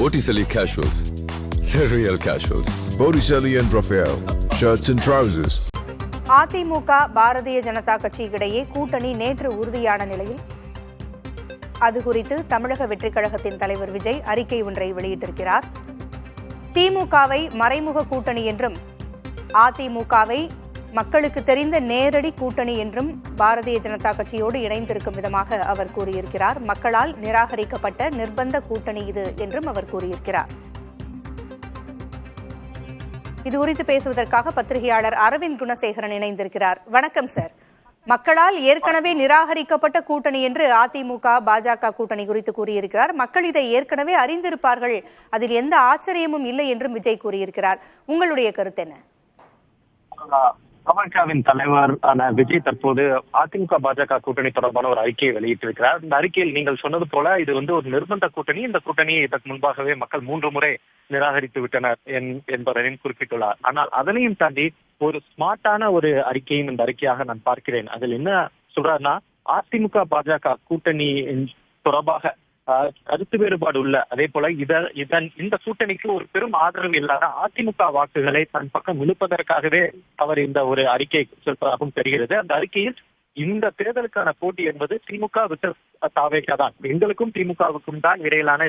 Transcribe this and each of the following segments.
Botticelli Casuals. The real casuals. Botticelli and Raphael. Shirts and trousers. AIADMK Bharatiya Janata கட்சியிடையே கூட்டணி நேற்று உறுதியான நிலையில் அது குறித்து தமிழக வெற்றிக் கழகத்தின் தலைவர் விஜய் அறிக்கை ஒன்றை வெளியிட்டிருக்கிறார். திமுகவை மறைமுக கூட்டணி என்றும் அதிமுகவை மக்களுக்கு தெரிந்த நேரடி கூட்டணி என்றும் பாரதிய ஜனதா கட்சியோடு இணைந்திருக்கும் விதமாக அவர் கூறியிருக்கிறார். மக்களால் நிராகரிக்கப்பட்ட நிர்பந்த கூட்டணி இது என்றும் அவர் கூறியிருக்கிறார். இதுகுறித்து பேசுவதற்காக பத்திரிகையாளர் அரவிந்த் குணசேகரன் இணைந்திருக்கிறார். வணக்கம் சார். மக்களால் ஏற்கனவே நிராகரிக்கப்பட்ட கூட்டணி என்று அதிமுக பாஜக கூட்டணி குறித்து கூறியிருக்கிறார். மக்கள் இதை ஏற்கனவே அறிந்திருப்பார்கள், அதில் எந்த ஆச்சரியமும் இல்லை என்றும் விஜய் கூறியிருக்கிறார். உங்களுடைய கருத்து என்ன? பாமகவின் தலைவர் விஜய் தற்போது அதிமுக பாஜக கூட்டணி தொடர்பான ஒரு அறிக்கையை வெளியிட்டிருக்கிறார். இந்த அறிக்கையில் நீங்கள் சொன்னது போல இது ஒரு நிர்பந்த கூட்டணி. இந்த கூட்டணியை இதற்கு முன்பாகவே மக்கள் 3 முறை நிராகரித்து விட்டனர் என்பதையும் குறிப்பிட்டுள்ளார். ஆனால் அதனையும் தாண்டி ஒரு ஸ்மார்ட்டான ஒரு அறிக்கையும் இந்த அறிக்கையாக நான் பார்க்கிறேன். அதில் என்ன சொல்றாருன்னா, அதிமுக பாஜக கூட்டணி தொடர்பாக கருத்து வேறுபாடு உள்ள, அதே போல இந்த கூட்டணிக்கு ஒரு பெரும் ஆதரவு இல்லாத அதிமுக வாக்குகளை தன் பக்கம் இழுப்பதற்காகவே அவர் இந்த ஒரு அறிக்கை சொல்வதாகவும் தெரிகிறது. அந்த அறிக்கையில் இந்த தேர்தலுக்கான போட்டி என்பது திமுக விட்டு தாவேகா தான், எங்களுக்கும் திமுகவுக்கும் தான் இடையிலான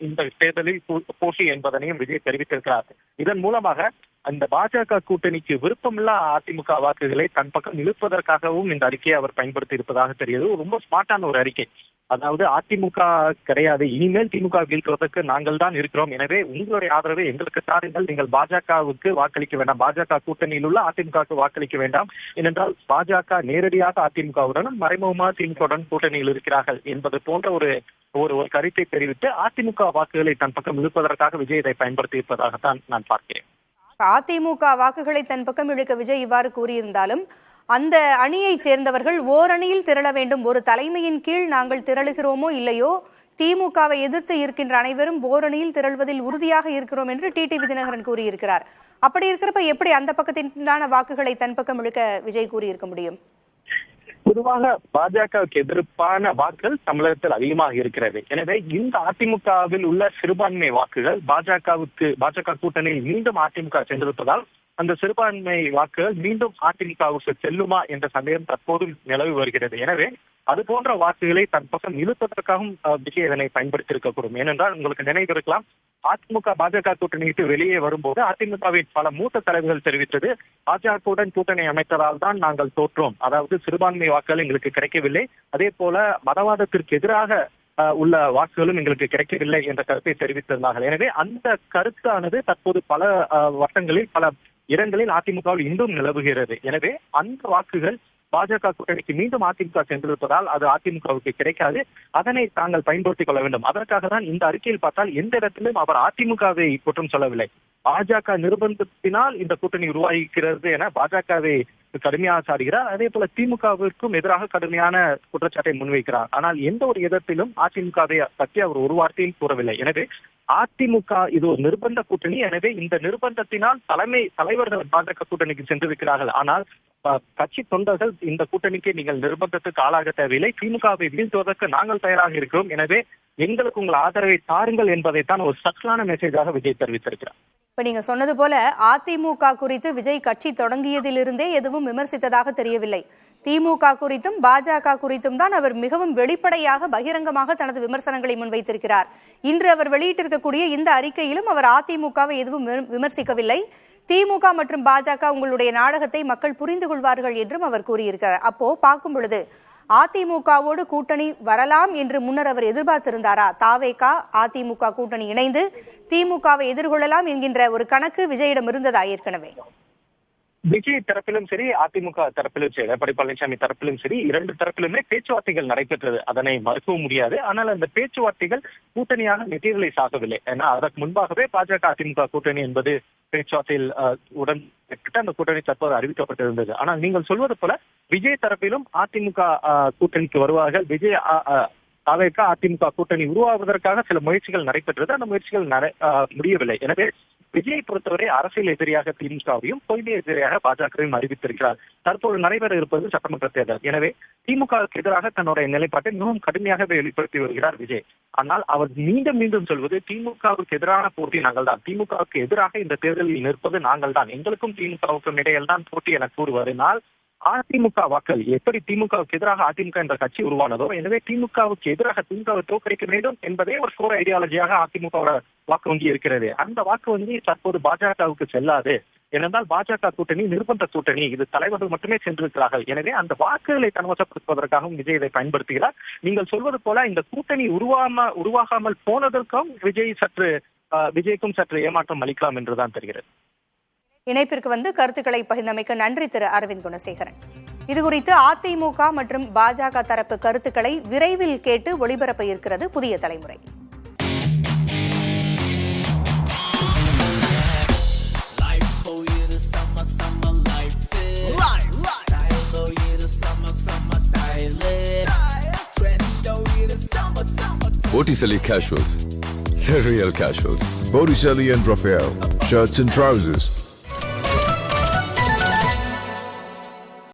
இந்த தேர்தலில் போட்டி என்பதனையும் விஜய் தெரிவித்திருக்கிறார். இதன் மூலமாக அந்த பாஜக கூட்டணிக்கு விருப்பமில்லா அதிமுக வாக்குகளை தன் பக்கம் இழுப்பதற்காகவும் இந்த அறிக்கையை அவர் பயன்படுத்தி இருப்பதாக தெரிகிறது. ரொம்ப ஸ்மார்ட்டான ஒரு அறிக்கை. அதாவது அதிமுக கிடையாது, இனிமேல் திமுக வீழ்த்துவதற்கு நாங்கள் தான் இருக்கிறோம், எனவே உங்களுடைய ஆதரவை எங்களுக்கு தாருங்கள், நீங்கள் பாஜகவுக்கு வாக்களிக்க வேண்டாம், பாஜக கூட்டணியில் உள்ள அதிமுகவுக்கு வாக்களிக்க வேண்டாம். ஏனென்றால் பாஜக நேரடியாக அதிமுகவுடனும் மறைமுகமாக திமுகவுடன் கூட்டணியில் இருக்கிறார்கள் என்பது போன்ற ஒரு கருத்தை தெரிவித்து அதிமுக வாக்குகளை தன் பக்கம் இழுப்பதற்காக விஜய் இதை பயன்படுத்தி இருப்பதாகத்தான் நான் பார்க்கிறேன். அதிமுக வாக்குகளை தன் பக்கம் இழுக்க விஜய் இவ்வாறு கூறியிருந்தாலும் அந்த அணியைச் சேர்ந்தவர்கள் ஓரணியில் திரள வேண்டும், ஒரு தலைமையின் கீழ் நாங்கள் திரளுகிறோமோ இல்லையோ திமுகவை எதிர்த்து இருக்கின்ற அனைவரும் ஓரணியில் திரள்வதில் உறுதியாக இருக்கிறோம் என்று டிடிவி தினகரன் கூறியிருக்கிறார். அப்படி இருக்கிறப்ப எப்படி அந்த பக்கத்தினான வாக்குகளை தன் பக்கம் இழுக்க விஜய் கூறியிருக்க முடியும்? பொதுவாக பாஜகவுக்கு எதிர்ப்பான வாக்குகள் தமிழகத்தில் அதிகமாக இருக்கிறது. எனவே இந்த அதிமுகவில் உள்ள சிறுபான்மை வாக்குகள் பாஜக கூட்டணியில் மீண்டும் அதிமுக சென்றிருப்பதால் அந்த சிறுபான்மை வாக்குகள் மீண்டும் அதிமுகவுக்கு செல்லுமா என்ற சந்தேகம் தற்போது நிலவி வருகிறது. எனவே அது போன்ற வாக்குகளை தன் பக்கம் இழுப்பதற்காகவும் விஜய் இதனை பயன்படுத்தி இருக்கக்கூடும். ஏனென்றால் உங்களுக்கு நினைவு இருக்கலாம், அதிமுக பாஜக கூட்டணிக்கு வெளியே வரும்போது அதிமுகவின் பல மூத்த தலைவர்கள் தெரிவித்தது, பாஜகவுடன் கூட்டணி அமைத்ததால் தான் நாங்கள் தோற்றோம், அதாவது சிறுபான்மை வாக்குகள் எங்களுக்கு கிடைக்கவில்லை, அதே போல மதவாதத்திற்கு எதிராக உள்ள வாக்குகளும் எங்களுக்கு கிடைக்கவில்லை என்ற கருத்தை தெரிவித்திருந்தார்கள். எனவே அந்த கருத்தானது தற்போது பல வட்டங்களில் பல இடங்களில் அதிமுகவில் இன்றும் நிலவுகிறது. எனவே அந்த வாக்குகள் பாஜக கூட்டணிக்கு மீண்டும் அதிமுக சென்றிருப்பதால் அது அதிமுகவுக்கு கிடைக்காது, அதனை தாங்கள் பயன்படுத்திக் கொள்ள வேண்டும். அதற்காக தான் இந்த அறிக்கையில் பார்த்தால் எந்த இடத்திலும் அவர் அதிமுகவை குற்றம் சொல்லவில்லை. பாஜக நிர்பந்தத்தினால் இந்த கூட்டணி உருவாகிறது என பாஜகவை கடுமையாக சாடுகிறார். அதே போல திமுகவிற்கும் எதிராக கடுமையான குற்றச்சாட்டை முன்வைக்கிறார். ஆனால் எந்த ஒரு இடத்திலும் அதிமுகவை பற்றி அவர் ஒரு வார்த்தையும் கூறவில்லை. எனவே அதிமுக இது ஒரு நிர்பந்த கூட்டணி. எனவே இந்த நிர்பந்தத்தினால் தலைவர்கள் பாஜக கூட்டணிக்கு சென்றிருக்கிறார்கள். ஆனால் கட்சி தொண்டர்கள் இந்த கூட்டணிக்கு நீங்கள் நிர்பந்தத்துக்கு ஆளாக தேவையில்லை, திமுகவை வீழ்த்துவதற்கு நாங்கள் தயாராக இருக்கிறோம், எனவே எங்களுக்கு உங்கள் ஆதரவை தாருங்கள் என்பதைத்தான் ஒரு சட்டலான மெசேஜாக விஜய் தெரிவித்திருக்கிறார். இப்ப நீங்க சொன்னது போல அதிமுக குறித்து விஜய் கட்சி தொடங்கியதிலிருந்தே எதுவும் விமர்சித்ததாக தெரியவில்லை. திமுக குறித்தும் பாஜக குறித்தும் தான் அவர் மிகவும் வெளிப்படையாக பகிரங்கமாக தனது விமர்சனங்களை முன்வைத்திருக்கிறார். இன்று அவர் வெளியிட்டிருக்கக்கூடிய இந்த அறிக்கையிலும் அவர் அதிமுகவை எதுவும் விமர்சிக்கவில்லை. திமுக மற்றும் பாஜக உங்களுடைய நாடகத்தை மக்கள் புரிந்து கொள்வார்கள் என்றும் அவர் கூறியிருக்கிறார். அப்போ பார்க்கும் பொழுது அதிமுகவோடு கூட்டணி வரலாம் என்று முன்னர் அவர் எதிர்பார்த்திருந்தாரா? தாவேகா அதிமுக கூட்டணி இணைந்து திமுகவை எதிர்கொள்ளலாம் என்கின்ற ஒரு கணக்கு விஜயிடம் இருந்ததா ஏற்கனவே? விஜய் தரப்பிலும் சரி, அதிமுக தரப்பிலும் சரி, எடப்பாடி பழனிசாமி தரப்பிலும் சரி, 2 தரப்பிலுமே பேச்சுவார்த்தைகள் நடைபெற்றது, அதனை மறுக்கவும் முடியாது. ஆனால் அந்த பேச்சுவார்த்தைகள் கூட்டணியாக மெட்டீரியலைஸ் ஆகவில்லை. ஏன்னா அதற்கு முன்பாகவே பாஜக அதிமுக கூட்டணி என்பது பேச்சுவார்த்தையில் அந்த கூட்டணி தற்போது அறிவிக்கப்பட்டிருந்தது. ஆனால் நீங்கள் சொல்வது போல விஜய் தரப்பிலும் அதிமுக கூட்டணிக்கு வருவார்கள், விஜய் அதிமுக கூட்டணி உருவாவதற்காக சில முயற்சிகள் நடைபெற்றது, அந்த முயற்சிகள் முடியவில்லை. எனவே விஜயை பொறுத்தவரை அரசியல் எதிரியாக திமுகவையும் கொள்கை எதிரியாக பாஜகவையும் அறிவித்திருக்கிறார். தற்போது நடைபெற இருப்பது சட்டமன்ற தேர்தல். எனவே திமுகவுக்கு எதிராக தன்னுடைய நிலைப்பாட்டை மிகவும் கடுமையாகவே வெளிப்படுத்தி வருகிறார் விஜய். ஆனால் அவர் மீண்டும் மீண்டும் சொல்வது திமுகவுக்கு எதிரான போட்டி நாங்கள் தான், திமுகவுக்கு எதிராக இந்த தேர்தலில் நிற்பது நாங்கள் தான், எங்களுக்கும் திமுகவுக்கும் இடையில் தான் போட்டி என கூறுவதனால் அதிமுக வாக்கள் எப்படி திமுகவுக்கு எதிராக அதிமுக என்ற கட்சி உருவானதோ, எனவே திமுகவுக்கு எதிராக திமுகவை தோற்கடிக்க வேண்டும் என்பதே ஒரு கோர் ஐடியாலஜியாக அதிமுகவோட வாக்கு வங்கி இருக்கிறது. அந்த வாக்கு வங்கி தற்போது பாஜகவுக்கு செல்லாது. ஏனென்றால் பாஜக கூட்டணி நிர்பந்த கூட்டணி, இது தலைவர்கள் மட்டுமே சென்றிருக்கிறார்கள். எனவே அந்த வாக்குகளை தன்வசப்படுத்துவதற்காகவும் விஜய் இதை பயன்படுத்துகிறார். நீங்கள் சொல்வது போல இந்த கூட்டணி உருவாகாமல் போனதற்கும் விஜய்க்கும் சற்று ஏமாற்றம் அளிக்கலாம் என்றுதான் தெரிகிறது. இணைப்பிற்கு வந்து கருத்துக்களை பகிர்ந்தமைக்கு நன்றி திரு அரவிந்த் குணசேகரன். இதுகுறித்து அதிமுக மற்றும் பாஜக தரப்பு கருத்துக்களை விரைவில் கேட்டு ஒளிபரப்ப இருக்கிறது புதிய தலைமுறை. Botticelli Casuals, the real casuals. Botticelli and Raphael, shirts and trousers.